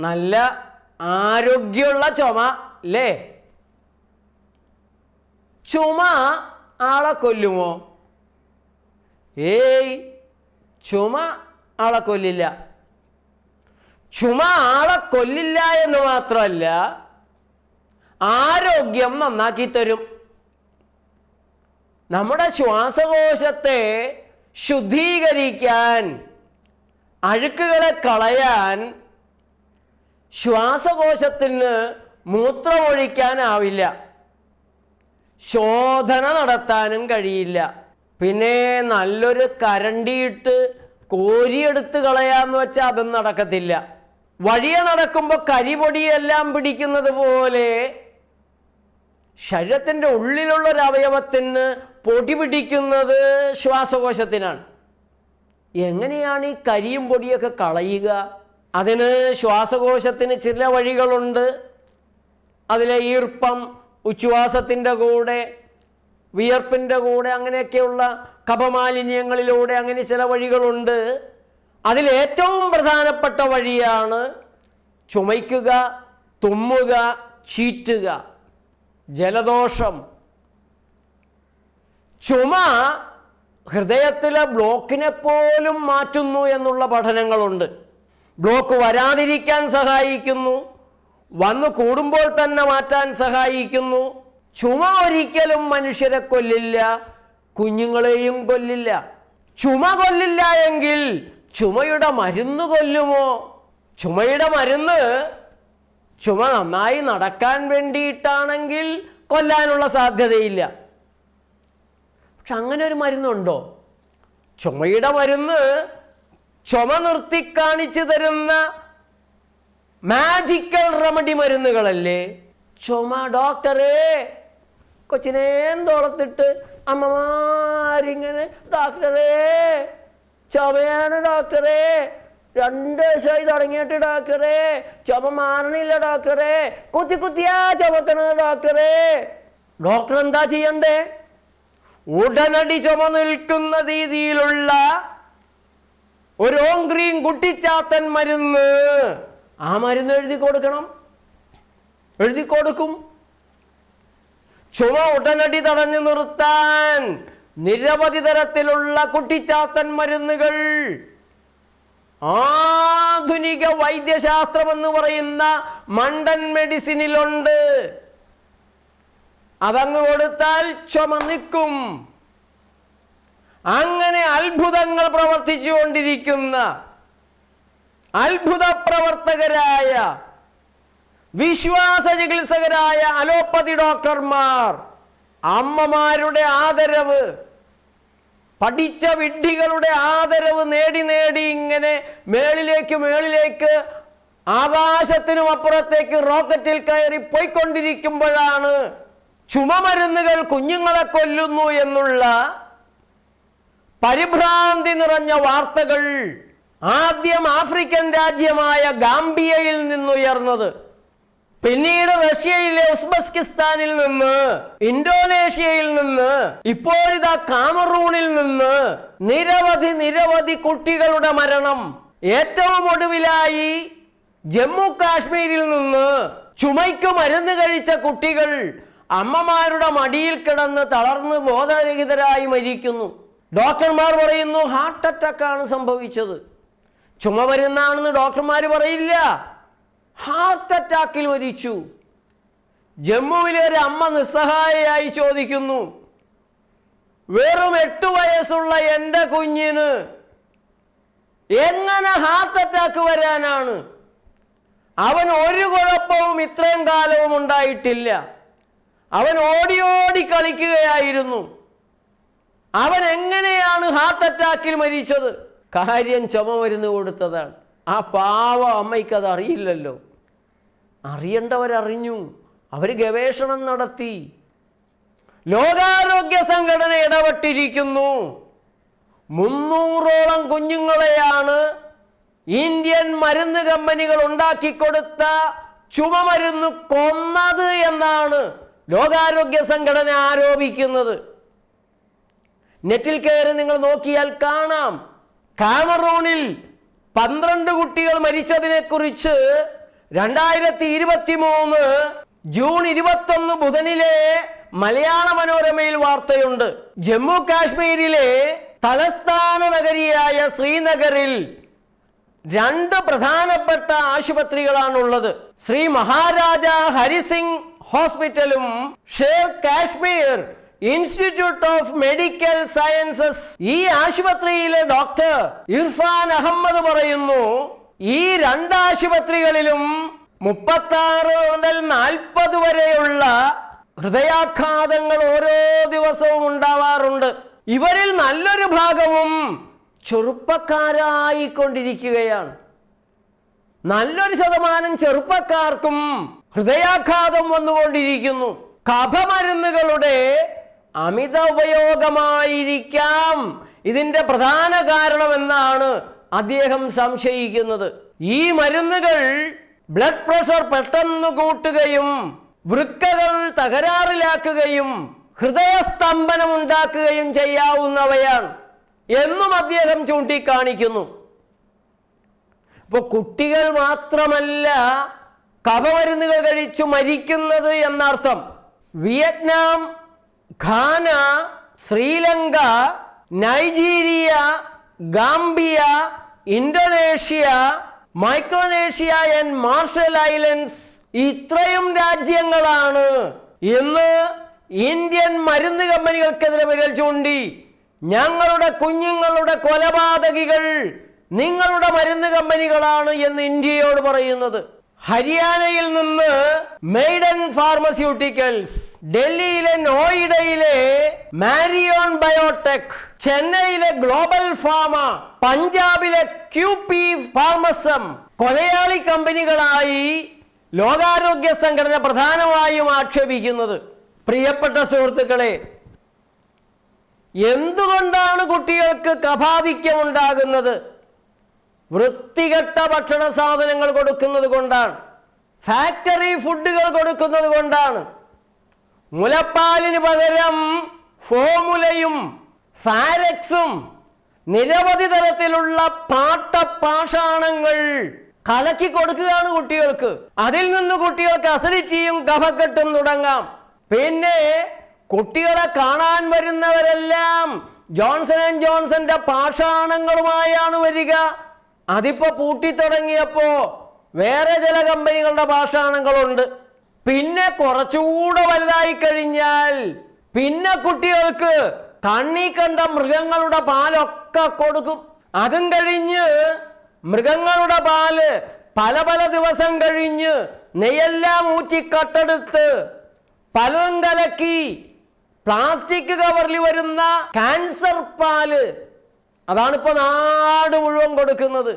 നല്ല ആരോഗ്യമുള്ള ചുമ അല്ലേ? ചുമ ആളെ കൊല്ലുമോ? ഏയ്, ചുമ ആളെ കൊല്ലില്ല. ചുമ ആളെ കൊല്ലില്ല എന്ന് മാത്രമല്ല, ആരോഗ്യം നന്നാക്കി തരും. നമ്മുടെ ശ്വാസകോശത്തെ ശുദ്ധീകരിക്കാൻ, അഴുക്കുകളെ കളയാൻ ശ്വാസകോശത്തിന് മൂത്രമൊഴിക്കാനാവില്ല, ശോധന നടത്താനും കഴിയില്ല. പിന്നെ നല്ലൊരു കരണ്ടിയിട്ട് കോരിയെടുത്ത് കളയാന്ന് വെച്ചാൽ അതും നടക്കത്തില്ല. വഴിയെ നടക്കുമ്പോൾ കരിപൊടിയെല്ലാം പിടിക്കുന്നത് പോലെ ശരീരത്തിൻ്റെ ഉള്ളിലുള്ളൊരു അവയവത്തിന് പൊടി പിടിക്കുന്നത് ശ്വാസകോശത്തിനാണ്. എങ്ങനെയാണ് ഈ കരിയും പൊടിയൊക്കെ കളയുക? അതിന് ശ്വാസകോശത്തിന് ചില വഴികളുണ്ട്. അതിലെ ഈർപ്പം, ഉച്ഛ്വാസത്തിൻ്റെ കൂടെ, വിയർപ്പിൻ്റെ കൂടെ, അങ്ങനെയൊക്കെയുള്ള കഫമാലിന്യങ്ങളിലൂടെ അങ്ങനെ ചില വഴികളുണ്ട്. അതിലേറ്റവും പ്രധാനപ്പെട്ട വഴിയാണ് ചുമയ്ക്കുക, തുമ്മുക, ചീറ്റുക, ജലദോഷം. ചുമ ഹൃദയത്തിലെ ബ്ലോക്കിനെ പോലും മാറ്റുന്നു എന്നുള്ള പഠനങ്ങളുണ്ട്. ബ്ലോക്ക് വരാതിരിക്കാൻ സഹായിക്കുന്നു, വന്നു കൂടുമ്പോൾ തന്നെ മാറ്റാൻ സഹായിക്കുന്നു. ചുമ ഒരിക്കലും മനുഷ്യരെ കൊല്ലില്ല, കുഞ്ഞുങ്ങളെയും കൊല്ലില്ല. ചുമ കൊല്ലില്ല എങ്കിൽ ചുമയുടെ മരുന്ന് കൊല്ലുമോ? ചുമയുടെ മരുന്ന് ചുമ നന്നായി നടക്കാൻ വേണ്ടിയിട്ടാണെങ്കിൽ കൊല്ലാനുള്ള സാധ്യതയില്ല. പക്ഷെ അങ്ങനെ ഒരു മരുന്നുണ്ടോ? ചുമയുടെ മരുന്ന് ചുമ നിർത്തി കാണിച്ചു തരുന്ന മാജിക്കൽ റെമഡി മരുന്നുകളല്ലേ? ചുമ ഡോക്ടറേ, കൊച്ചിനെ തോളത്തിട്ട് അമ്മമാരിങ്ങനെ, ഡോക്ടറേ ചുമയാണ് ഡോക്ടറേ, 2 ദിവസമായി തുടങ്ങിയിട്ട് ഡോക്ടറേ, ചുമ മാറണില്ല ഡോക്ടറേ, കുത്തി കുത്തിയാ ചുമക്കണത് ഡോക്ടറേ. ഡോക്ടർ എന്താ ചെയ്യണ്ടേ? ഉടനടി ചുമ നിൽക്കുന്ന രീതിയിലുള്ള ഒരു ഓങ്ക്രീം കുട്ടിച്ചാത്തൻ മരുന്ന്, ആ മരുന്ന് എഴുതി കൊടുക്കണം, എഴുതി കൊടുക്കും. ചുമ ഉടനടി തടഞ്ഞു നിർത്താൻ നിരവധി തരത്തിലുള്ള കുട്ടിച്ചാത്തൻ മരുന്നുകൾ ആധുനിക വൈദ്യശാസ്ത്രം എന്ന് പറയുന്ന മണ്ടൻ മെഡിസിനിലുണ്ട്. അതങ്ങ് കൊടുത്താൽ ചുമ നിൽക്കും. അങ്ങനെ അത്ഭുതങ്ങൾ പ്രവർത്തിച്ചു കൊണ്ടിരിക്കുന്ന അത്ഭുത പ്രവർത്തകരായ വിശ്വാസ ചികിത്സകരായ അലോപ്പതി ഡോക്ടർമാർ, അമ്മമാരുടെ ആദരവ്, പഠിച്ച വിഡ്ഢികളുടെ ആദരവ് നേടി നേടി ഇങ്ങനെ മേളിലേക്ക് ആകാശത്തിനും അപ്പുറത്തേക്ക് റോക്കറ്റിൽ കയറി പോയിക്കൊണ്ടിരിക്കുമ്പോഴാണ് ചുമമരുന്നുകൾ കുഞ്ഞുങ്ങളെ കൊല്ലുന്നു എന്നുള്ള പരിഭ്രാന്തി നിറഞ്ഞ വാർത്തകൾ ആദ്യം ആഫ്രിക്കൻ രാജ്യമായ ഗാംബിയയിൽ നിന്നുയർന്നത്. പിന്നീട് റഷ്യയിലെ ഉസ്ബെക്കിസ്ഥാനിൽ നിന്ന്, ഇന്തോനേഷ്യയിൽ നിന്ന്, ഇപ്പോഴിതാ കാമറൂണിൽ നിന്ന് നിരവധി കുട്ടികളുടെ മരണം. ഏറ്റവും ഒടുവിലായി ജമ്മു കാശ്മീരിൽ നിന്ന് ചുമയ്ക്ക് മരുന്ന് കഴിച്ച കുട്ടികൾ അമ്മമാരുടെ മടിയിൽ കിടന്ന് തളർന്ന് ബോധരഹിതരായി മരിക്കുന്നു. ഡോക്ടർമാർ പറയുന്നു ഹാർട്ട് അറ്റാക്കാണ് സംഭവിച്ചത്. ചുമ മരുന്നാണെന്ന് ഡോക്ടർമാർ പറയില്ല, ഹാർട്ട് അറ്റാക്കിൽ മരിച്ചു. ജമ്മുവിലെ ഒരു അമ്മ നിസ്സഹായയായി ചോദിക്കുന്നു, വെറും 8 വയസ്സുള്ള എൻ്റെ കുഞ്ഞിന് എങ്ങനെ ഹാർട്ട് അറ്റാക്ക് വരാനാണ്? അവൻ ഒരു കുഴപ്പവും ഇത്രയും കാലവും ഉണ്ടായിട്ടില്ല. അവൻ ഓടി കളിക്കുകയായിരുന്നു. അവൻ എങ്ങനെയാണ് ഹാർട്ട് അറ്റാക്കിൽ മരിച്ചത്? കാര്യം ചുമ മരുന്ന് കൊടുത്തതാണ്. ആ പാവ അമ്മയ്ക്കത് അറിയില്ലല്ലോ. അറിയേണ്ടവരറിഞ്ഞു, അവർ ഗവേഷണം നടത്തി. ലോകാരോഗ്യ സംഘടന ഇടപെട്ടിരിക്കുന്നു. 300ഓളം കുഞ്ഞുങ്ങളെയാണ് ഇന്ത്യൻ മരുന്ന് കമ്പനികൾ ഉണ്ടാക്കിക്കൊടുത്ത ചുമമരുന്ന് കൊന്നത് എന്നാണ് ലോകാരോഗ്യ സംഘടന ആരോപിക്കുന്നത്. നെറ്റിൽ കയറി നിങ്ങൾ നോക്കിയാൽ കാണാം. കാമറൂണിൽ 12 കുട്ടികൾ മരിച്ചതിനെ കുറിച്ച് 2023 ജൂൺ 21 ബുധനിലെ മലയാള മനോരമയിൽ വാർത്തയുണ്ട്. ജമ്മു കാശ്മീരിലെ തലസ്ഥാന നഗരിയായ ശ്രീനഗറിൽ 2 പ്രധാനപ്പെട്ട ആശുപത്രികളാണുള്ളത്. ശ്രീ മഹാരാജ ഹരിസിംഗ് ഹോസ്പിറ്റലും Sher Kashmir Institute of Medical Sciences. ഈ ആശുപത്രിയിലെ ഡോക്ടർ ഇർഫാൻ അഹമ്മദ് പറയുന്നു, ഈ 2 ആശുപത്രികളിലും 36 മുതൽ 40 വരെയുള്ള ഹൃദയാഘാതങ്ങൾ ഓരോ ദിവസവും ഉണ്ടാവാറുണ്ട്. ഇവരിൽ നല്ലൊരു ഭാഗവും ചെറുപ്പക്കാരായിക്കൊണ്ടിരിക്കുകയാണ്. നല്ലൊരു ശതമാനം ചെറുപ്പക്കാർക്കും ഹൃദയാഘാതം വന്നുകൊണ്ടിരിക്കുന്നു. കഫമരുന്നുകളുടെ അമിത ഉപയോഗമായിരിക്കാം ഇതിന്റെ പ്രധാന കാരണമെന്നാണ് അദ്ദേഹം സംശയിക്കുന്നത്. ഈ മരുന്നുകൾ ബ്ലഡ് പ്രഷർ പെട്ടെന്ന് കൂട്ടുകയും വൃക്കകൾ തകരാറിലാക്കുകയും ഹൃദയസ്തംഭനം ഉണ്ടാക്കുകയും ചെയ്യാവുന്നവയാണ് എന്നും അദ്ദേഹം ചൂണ്ടിക്കാണിക്കുന്നു. ഇപ്പോൾ കുട്ടികൾ മാത്രമല്ല കഫമരുന്നുകൾ കഴിച്ചു മരിക്കുന്നത് എന്നർത്ഥം. Vietnam, Ghana, Sri Lanka, Nigeria, Gambia, Indonesia, Micronesia and marshal islands, ഇത്രയും രാജ്യങ്ങളാണ് ഇന്ന് ഇന്ത്യൻ മരുന്ന് കമ്പനികൾക്കെതിരെ വിരൽ ചൂണ്ടി ഞങ്ങളുടെ കുഞ്ഞുങ്ങളുടെ കൊലപാതകികൾ നിങ്ങളുടെ മരുന്ന് കമ്പനികളാണ് എന്ന് ഇന്ത്യയോട് പറയുന്നത്. ഹരിയാനയിൽ നിന്ന് മെയ്ഡൻ ഫാർമസ്യൂട്ടിക്കൽസ്, ഡൽഹിയിലെ നോയിഡയിലെ മാരിയോൺ ബയോടെക്, ചെന്നൈയിലെ ഗ്ലോബൽ ഫാർമ, പഞ്ചാബിലെ QP ഫാർമസം കൊലയാളി കമ്പനികളായി ലോകാരോഗ്യ സംഘടന പ്രധാനമായും ആക്ഷേപിക്കുന്നത്. പ്രിയപ്പെട്ട സുഹൃത്തുക്കളെ, എന്തുകൊണ്ടാണ് കുട്ടികൾക്ക് കഫാധിക്യം ഉണ്ടാകുന്നത്? വൃത്തികെട്ട ഭക്ഷണ സാധനങ്ങൾ കൊടുക്കുന്നത് കൊണ്ടാണ്, ഫാക്ടറി ഫുഡുകൾ കൊടുക്കുന്നത് കൊണ്ടാണ്. മുലപ്പാലിന് പകരം ഫോമുലയും ഫാരക്സും നിരവധി തരത്തിലുള്ള പാട്ടപാഷാണങ്ങൾ കലക്കി കൊടുക്കുകയാണ് കുട്ടികൾക്ക്. അതിൽ നിന്ന് കുട്ടികൾക്ക് അസിഡിറ്റിയും കഫക്കെട്ടും തുടങ്ങാം. പിന്നെ കുട്ടികളെ കാണാൻ വരുന്നവരെല്ലാം ജോൺസൺ ആൻഡ് ജോൺസന്റെ പാഷാണങ്ങളുമായാണ് വരിക. അതിപ്പോ പൂട്ടിത്തുടങ്ങിയപ്പോ വേറെ ചില കമ്പനികളുടെ പാഷാണങ്ങളുണ്ട്. പിന്നെ കുറച്ചുകൂടെ വലുതായി കഴിഞ്ഞാൽ പിന്നെ കുട്ടികൾക്ക് കണ്ണി കണ്ട മൃഗങ്ങളുടെ പാലൊക്കെ കൊടുക്കും. അതും കഴിഞ്ഞ് മൃഗങ്ങളുടെ പാല് പല പല ദിവസം കഴിഞ്ഞ് നെയ്യെല്ലാം ഊറ്റി കട്ടെടുത്ത് പലതും കലക്കി പ്ലാസ്റ്റിക് കവറിൽ വരുന്ന ക്യാൻസർ പാല്, അതാണിപ്പോ നാട് മുഴുവൻ കൊടുക്കുന്നത്.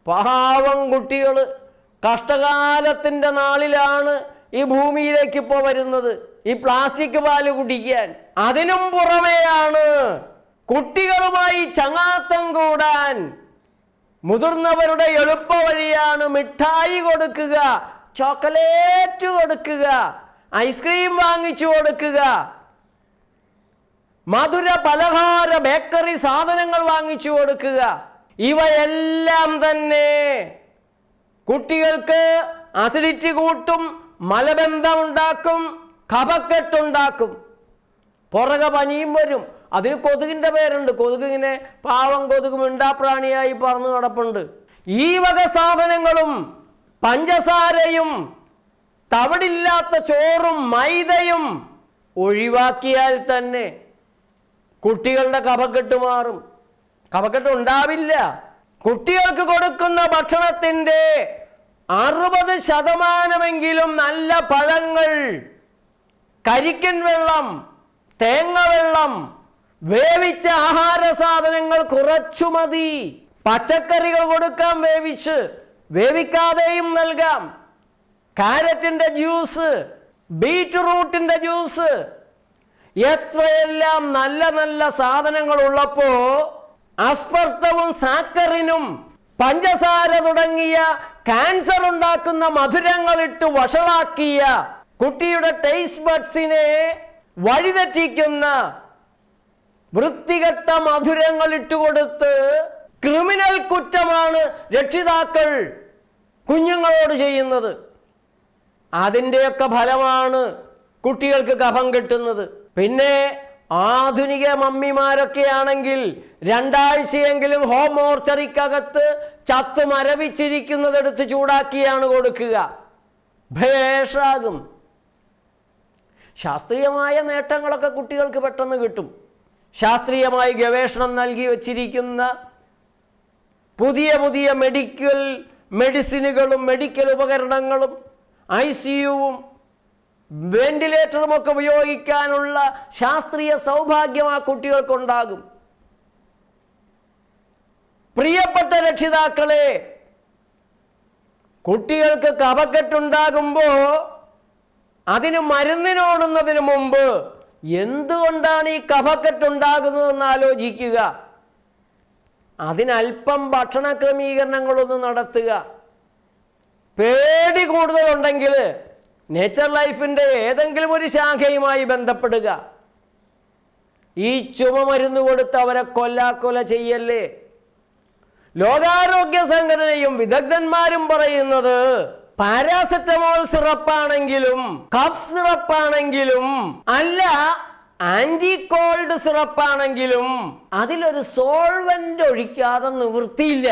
പാവം കുട്ടികൾ കഷ്ടകാലത്തിന്റെ നാളിലാണ് ഈ ഭൂമിയിലേക്ക് ഇപ്പോൾ വരുന്നത് ഈ പ്ലാസ്റ്റിക് പാല് കുടിക്കാൻ. അതിനും പുറമെയാണ് കുട്ടികളുമായി ചങ്ങാത്തം കൂടാൻ മുതിർന്നവരുടെ എളുപ്പ വഴിയാണ് മിഠായി കൊടുക്കുക, ചോക്ലേറ്റ് കൊടുക്കുക, ഐസ്ക്രീം വാങ്ങിച്ചു കൊടുക്കുക, മധുര പലഹാര ബേക്കറി സാധനങ്ങൾ വാങ്ങിച്ചു കൊടുക്കുക. ഇവയെല്ലാം തന്നെ കുട്ടികൾക്ക് അസിഡിറ്റി കൂട്ടും, മലബന്ധമുണ്ടാക്കും, കഫക്കെട്ടുണ്ടാക്കും, പുറകെ പനിയും വരും. അതിന് കൊതുകിൻ്റെ പേരുണ്ട്. കൊതുകിങ്ങനെ പാവം കൊതുക് മിണ്ടാപ്രാണിയായി പറന്നു നടപ്പുണ്ട്. ഈ വക സാധനങ്ങളും പഞ്ചസാരയും തവിടില്ലാത്ത ചോറും മൈദയും ഒഴിവാക്കിയാൽ തന്നെ കുട്ടികളുടെ കഫക്കെട്ട് മാറും. കഫക്കെട്ട് ഉണ്ടാവില്ല. കുട്ടികൾക്ക് കൊടുക്കുന്ന ഭക്ഷണത്തിൻ്റെ 60% നല്ല പഴങ്ങൾ, കരിക്കൻ വെള്ളം, തേങ്ങ വെള്ളം, വേവിച്ച ആഹാര സാധനങ്ങൾ കുറച്ചു മതി. പച്ചക്കറികൾ കൊടുക്കാം, വേവിക്കാതെയും നൽകാം. കാരറ്റിന്റെ ജ്യൂസ്, ബീറ്റ്റൂട്ടിന്റെ ജ്യൂസ്, എത്രയെല്ലാം നല്ല നല്ല സാധനങ്ങൾ ഉള്ളപ്പോ അസ്പർട്ടവും സാക്കറിനും പഞ്ചസാര തുടങ്ങിയ ക്യാൻസർ ഉണ്ടാക്കുന്ന മധുരങ്ങളിട്ട് വഷളാക്കിയ കുട്ടിയുടെ ടേസ്റ്റ് ബഡ്സിനെ വഴിതെറ്റിക്കുന്ന വൃത്തികെട്ട മധുരങ്ങൾ ഇട്ടുകൊടുത്ത് ക്രിമിനൽ കുറ്റമാണ് രക്ഷിതാക്കൾ കുഞ്ഞുങ്ങളോട് ചെയ്യുന്നത്. അതിൻ്റെയൊക്കെ ഫലമാണ് കുട്ടികൾക്ക് കഫം കിട്ടുന്നത്. പിന്നെ ആധുനിക മമ്മിമാരൊക്കെ ആണെങ്കിൽ 2 ആഴ്ചയെങ്കിലും ഹോം മോർച്ചറിക്കകത്ത് ചത്തു മരവിച്ചിരിക്കുന്നതെടുത്ത് ചൂടാക്കിയാണ് കൊടുക്കുക. ഭേഷാകും. ശാസ്ത്രീയമായ നേട്ടങ്ങളൊക്കെ കുട്ടികൾക്ക് പെട്ടെന്ന് കിട്ടും. ശാസ്ത്രീയമായി ഗവേഷണം നൽകി വച്ചിരിക്കുന്ന പുതിയ പുതിയ മെഡിസിനുകളും മെഡിക്കൽ ഉപകരണങ്ങളും ICUവും വെന്റിലേറ്ററും ഒക്കെ ഉപയോഗിക്കാനുള്ള ശാസ്ത്രീയ സൗഭാഗ്യം ആ കുട്ടികൾക്കുണ്ടാകും. പ്രിയപ്പെട്ട രക്ഷിതാക്കളെ, കുട്ടികൾക്ക് കഫക്കെട്ടുണ്ടാകുമ്പോൾ അതിന് മരുന്നിനോടുന്നതിന് മുമ്പ് എന്തുകൊണ്ടാണ് ഈ കഫക്കെട്ടുണ്ടാകുന്നതെന്ന് ആലോചിക്കുക. അതിനല്പം ഭക്ഷണ ക്രമീകരണങ്ങളൊന്ന് നടത്തുക. പേടി കൂടുതലുണ്ടെങ്കിൽ നേച്ചർ ലൈഫിൻ്റെ ഏതെങ്കിലും ഒരു ശാഖയുമായി ബന്ധപ്പെടുക. ഈ ചുമ മരുന്ന് കൊടുത്ത് അവരെ കൊല്ലാക്കൊല ചെയ്യല്ലേ. ലോകാരോഗ്യ സംഘടനയും വിദഗ്ധന്മാരും പറയുന്നത് പാരാസെറ്റമോൾ സിറപ്പാണെങ്കിലും കഫ് സിറപ്പാണെങ്കിലും അല്ല ആന്റി കോൾഡ് സിറപ്പാണെങ്കിലും അതിലൊരു സോൾവെന്റ് ഒഴിക്കാതെ നിവൃത്തിയില്ല.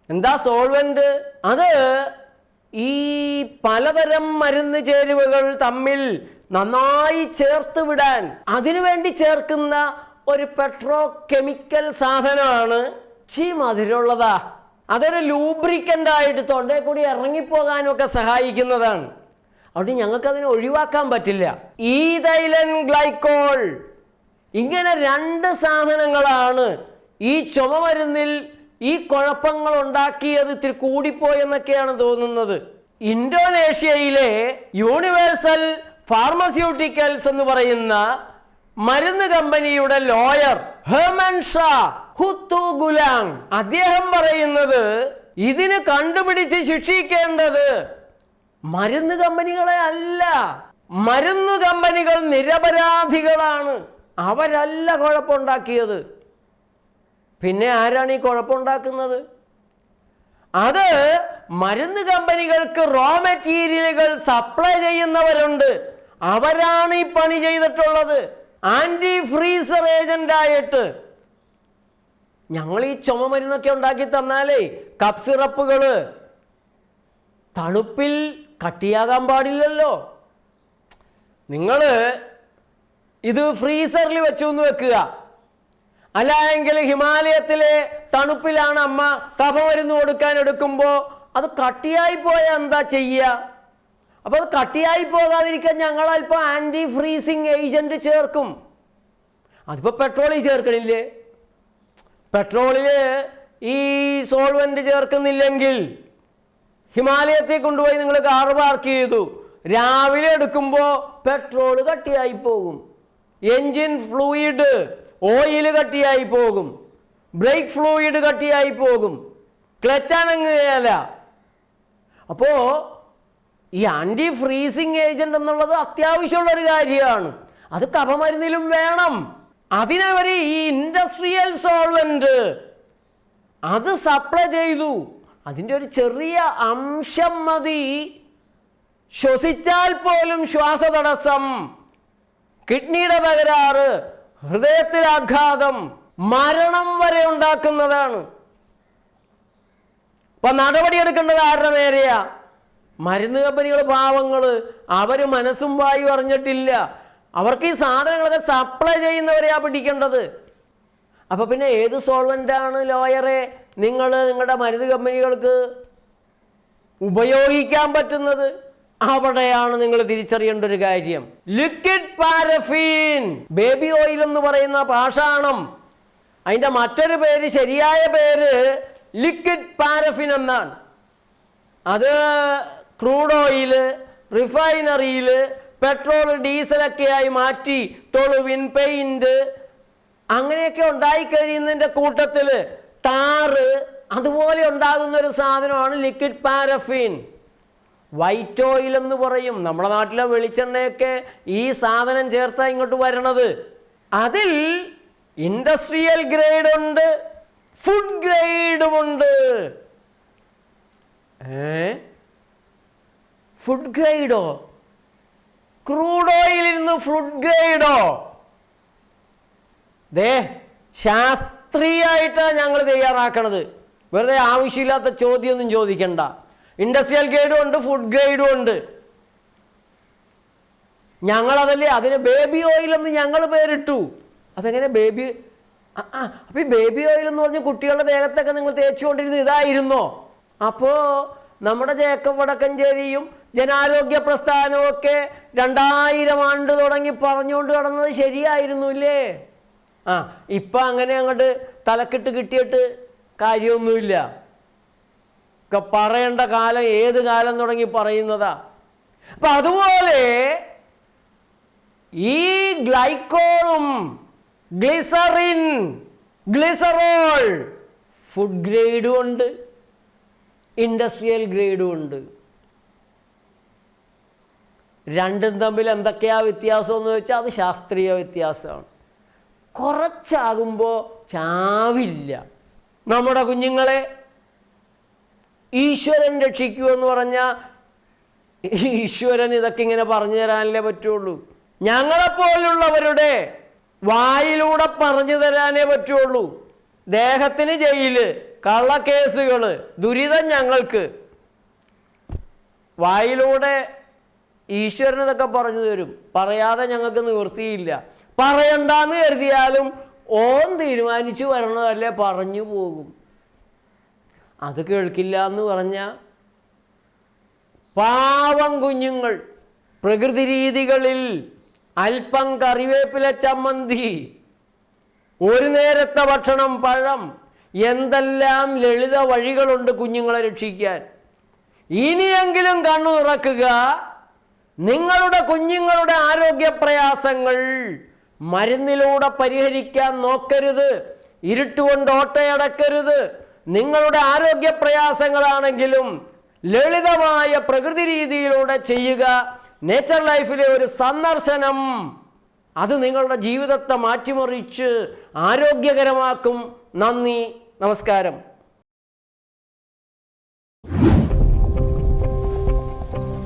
എന്താ സോൾവെന്റ്? അത് ഈ പലതരം മരുന്ന് ചേരുവകൾ തമ്മിൽ നന്നായി ചേർത്ത് വിടാൻ അതിനുവേണ്ടി ചേർക്കുന്ന ഒരു പെട്രോ കെമിക്കൽ സാധനമാണ്. മധുരമുള്ളതാ. അതൊരു ലൂബ്രിക്കൻ്റ് ആയിട്ട് തൊണ്ടയിൽ കൂടി ഇറങ്ങിപ്പോകാനൊക്കെ സഹായിക്കുന്നതാണ്. അതുകൊണ്ട് ഞങ്ങൾക്കതിനെ ഒഴിവാക്കാൻ പറ്റില്ല. ഈഥൈലൻ ഗ്ലൈക്കോൾ, ഇങ്ങനെ 2 സാധനങ്ങളാണ് ഈ ചുമ മരുന്നിൽ ഈ കുഴപ്പങ്ങൾ ഉണ്ടാക്കിയത്. ഇത്തിരി കൂടിപ്പോയെന്നൊക്കെയാണ് തോന്നുന്നത്. ഇന്തോനേഷ്യയിലെ യൂണിവേഴ്സൽ ഫാർമസ്യൂട്ടിക്കൽസ് എന്ന് പറയുന്ന മരുന്ന് കമ്പനിയുടെ ലോയർ ഹെർമൻ ഷാ ഹുത്തുഗുലാങ് അദ്ദേഹം പറയുന്നത് ഇതിന് കണ്ടുപിടിച്ച് ശിക്ഷിക്കേണ്ടത് മരുന്ന് കമ്പനികളെ അല്ല. മരുന്ന് കമ്പനികൾ നിരപരാധികളാണ്. അവരല്ല കുഴപ്പമുണ്ടാക്കിയത്. പിന്നെ ആരാണ് ഈ കുഴപ്പമുണ്ടാക്കുന്നത്? അത് മരുന്ന് കമ്പനികൾക്ക് റോ മെറ്റീരിയലുകൾ സപ്ലൈ ചെയ്യുന്നവരുണ്ട്. അവരാണ് ഈ പണി ചെയ്തിട്ടുള്ളത്. ആന്റി ഫ്രീസർ ഏജന്റായിട്ട് ഞങ്ങൾ ഈ ചുമ മരുന്നൊക്കെ ഉണ്ടാക്കി തന്നാലേ കപ്പ് സിറപ്പുകൾ തണുപ്പിൽ കട്ടിയാകാൻ പാടില്ലല്ലോ. നിങ്ങൾ ഇത് ഫ്രീസറിൽ വെച്ചു എന്ന് വെക്കുക. അല്ല എങ്കിൽ ഹിമാലയത്തിലെ തണുപ്പിലാണ് അമ്മ കഫമരുന്ന് കൊടുക്കാൻ എടുക്കുമ്പോൾ അത് കട്ടിയായി പോയാൽ എന്താ ചെയ്യുക? അപ്പോൾ അത് കട്ടിയായി പോകാതിരിക്കാൻ ഞങ്ങൾ അല്പം ആൻറ്റി ഫ്രീസിങ് ഏജന്റ് ചേർക്കും. അതിപ്പോൾ പെട്രോളിൽ ചേർക്കണില്ലേ? പെട്രോളിൽ ഈ സോൾവെന്റ് ചേർക്കുന്നില്ലെങ്കിൽ ഹിമാലയത്തിൽ കൊണ്ടുപോയി നിങ്ങൾ കാർ പാർക്ക് ചെയ്തു, രാവിലെ എടുക്കുമ്പോൾ പെട്രോൾ കട്ടിയായി പോകും, എൻജിൻ ഫ്ലൂയിഡ് ഓയിൽ കട്ടിയായി പോകും, ബ്രേക്ക് ഫ്ലൂയിഡ് കട്ടിയായി പോകും, ക്ലച്ച് അനങ്ങുകയല്ല. അപ്പോൾ ഈ ആൻറ്റി ഫ്രീസിങ് ഏജന്റ് എന്നുള്ളത് അത്യാവശ്യമുള്ളൊരു കാര്യമാണ്. അത് കഫമരുന്നിലും വേണം. അതിനവർ ഈ ഇൻഡസ്ട്രിയൽ സോൾവെന്റ് അത് സപ്ലൈ ചെയ്തു. അതിൻ്റെ ഒരു ചെറിയ അംശം മതി. ശ്വസിച്ചാൽ പോലും ശ്വാസതടസ്സം, കിഡ്നിയുടെ തകരാറ്, ഹൃദയത്തിൽ ആഘാതം, മരണം വരെ ഉണ്ടാക്കുന്നതാണ്. അപ്പൊ നടപടിയെടുക്കേണ്ടത് ആരുടെ നേരെയാ? മരുന്ന് കമ്പനികൾ പാവങ്ങൾ, അവർ മനസ്സും വായു അറിഞ്ഞിട്ടില്ല. അവർക്ക് ഈ സാധനങ്ങളൊക്കെ സപ്ലൈ ചെയ്യുന്നവരെയാ പിടിക്കേണ്ടത്. അപ്പൊ പിന്നെ ഏത് സോൾവെന്റാണ് ലോയറെ നിങ്ങളുടെ മരുന്ന് കമ്പനികൾക്ക് ഉപയോഗിക്കാൻ പറ്റുന്നത്? അവിടെയാണ് നിങ്ങൾ തിരിച്ചറിയേണ്ട ഒരു കാര്യം. ലിക്വിഡ് പാരഫീൻ, ബേബി ഓയിൽ എന്ന് പറയുന്ന പാഷാണം, അതിൻ്റെ മറ്റൊരു പേര്, ശരിയായ പേര് ലിക്വിഡ് പാരഫിൻ എന്നാണ്. അത് ക്രൂഡ് ഓയിൽ, റിഫൈനറിയിൽ പെട്രോൾ ഡീസലൊക്കെയായി മാറ്റി ടൊളുവിൻ, പെയിന്റ് അങ്ങനെയൊക്കെ ഉണ്ടായിക്കഴിയുന്നതിൻ്റെ കൂട്ടത്തിൽ ടാറ് അതുപോലെ ഉണ്ടാകുന്ന ഒരു സാധനമാണ് ലിക്വിഡ് പാരഫിൻ. വൈറ്റ് ഓയിൽ എന്ന് പറയും. നമ്മുടെ നാട്ടിലെ വെളിച്ചെണ്ണയൊക്കെ ഈ സാധനം ചേർത്താ ഇങ്ങോട്ട് വരണത്. അതിൽ ഇൻഡസ്ട്രിയൽ ഗ്രേഡ് ഉണ്ട്, ഫുഡ് ഗ്രേഡുമുണ്ട്. ഫുഡ് ഗ്രേഡോ? ക്രൂഡ് ഓയിലിൽ നിന്ന് ഫുഡ് ഗ്രേഡോ? ശാസ്ത്രീയമായിട്ടാണ് ഞങ്ങൾ തയ്യാറാക്കണത്. വെറുതെ ആവശ്യമില്ലാത്ത ചോദ്യമൊന്നും ചോദിക്കണ്ട. ഇൻഡസ്ട്രിയൽ ഗ്രേഡും ഉണ്ട്, ഫുഡ് ഗ്രേഡും ഉണ്ട്. ഞങ്ങളതല്ലേ അതിന് ബേബി ഓയിൽ എന്ന് ഞങ്ങൾ പേരിട്ടു. അതെങ്ങനെ ബേബി? അപ്പൊ ഈ ബേബി ഓയിൽ എന്ന് പറഞ്ഞ് കുട്ടികളുടെ ദേഹത്തൊക്കെ നിങ്ങൾ തേച്ചുകൊണ്ടിരുന്നത് ഇതായിരുന്നോ? അപ്പോൾ നമ്മുടെ ജേക്കബ് വടക്കഞ്ചേരിയും ജനാരോഗ്യ പ്രസ്ഥാനവും ഒക്കെ 2000 ആണ്ട് തുടങ്ങി പറഞ്ഞുകൊണ്ട് കടന്നത് ശരിയായിരുന്നു ഇല്ലേ? ഇപ്പം അങ്ങനെ അങ്ങോട്ട് തലക്കിട്ട് കിട്ടിയിട്ട് കാര്യമൊന്നുമില്ല. ഒക്കെ പറയേണ്ട കാലം ഏത് കാലം തുടങ്ങി പറയുന്നതാ. അപ്പം അതുപോലെ ഈ ഗ്ലൈക്കോളും ഗ്ലിസറിൻ, ഗ്ലിസറോൾ ഫുഡ് ഗ്രേഡും ഉണ്ട്, ഇൻഡസ്ട്രിയൽ ഗ്രേഡും ഉണ്ട്. രണ്ടും തമ്മിൽ എന്തൊക്കെയാ വ്യത്യാസം എന്ന് വെച്ചാൽ അത് ശാസ്ത്രീയ വ്യത്യാസമാണ്. കുറച്ചാകുമ്പോൾ ചാവില്ല. നമ്മുടെ കുഞ്ഞുങ്ങളെ ഈശ്വരൻ രക്ഷിക്കുമെന്ന് പറഞ്ഞാൽ ഈശ്വരൻ ഇതൊക്കെ ഇങ്ങനെ പറഞ്ഞു തരാനല്ലേ പറ്റുള്ളൂ. ഞങ്ങളെപ്പോലുള്ളവരുടെ വായിലൂടെ പറഞ്ഞു തരാനേ പറ്റുള്ളൂ. ദേഹത്തിന് ജയില്, കള്ളക്കേസുകൾ, ദുരിതം ഞങ്ങൾക്ക്. വായിലൂടെ ഈശ്വരൻ ഇതൊക്കെ പറഞ്ഞു തരും. പറയാതെ ഞങ്ങൾക്ക് നിവൃത്തിയില്ല. പറയണ്ടെന്ന് കരുതിയാലും ഓൻ തീരുമാനിച്ചു വരണതല്ലേ പറഞ്ഞു പോകും. അത് കേൾക്കില്ല എന്ന് പറഞ്ഞാൽ പാവം കുഞ്ഞുങ്ങൾ പ്രകൃതി രീതികളിൽ അല്പം കറിവേപ്പില ചമ്മന്തി, ഒരു നേരത്തെ ഭക്ഷണം, പഴം, എന്തെല്ലാം ലളിത വഴികളുണ്ട് കുഞ്ഞുങ്ങളെ രക്ഷിക്കാൻ. ഇനിയെങ്കിലും കണ്ണു തുറക്കുക. നിങ്ങളുടെ കുഞ്ഞുങ്ങളുടെ ആരോഗ്യ പ്രയാസങ്ങൾ മരുന്നിലൂടെ പരിഹരിക്കാൻ നോക്കരുത്. ഇരുട്ടുകൊണ്ട് ഓട്ടയടക്കരുത്. നിങ്ങളുടെ ആരോഗ്യ പ്രയാസങ്ങളാണെങ്കിലും ലളിതമായ പ്രകൃതി രീതിയിലൂടെ ചെയ്യുക. നേച്ചർ ലൈഫിലെ ഒരു സന്ദർശനം അത് നിങ്ങളുടെ ജീവിതത്തെ മാറ്റിമറിച്ച് ആരോഗ്യകരമാക്കും. നന്ദി, നമസ്കാരം.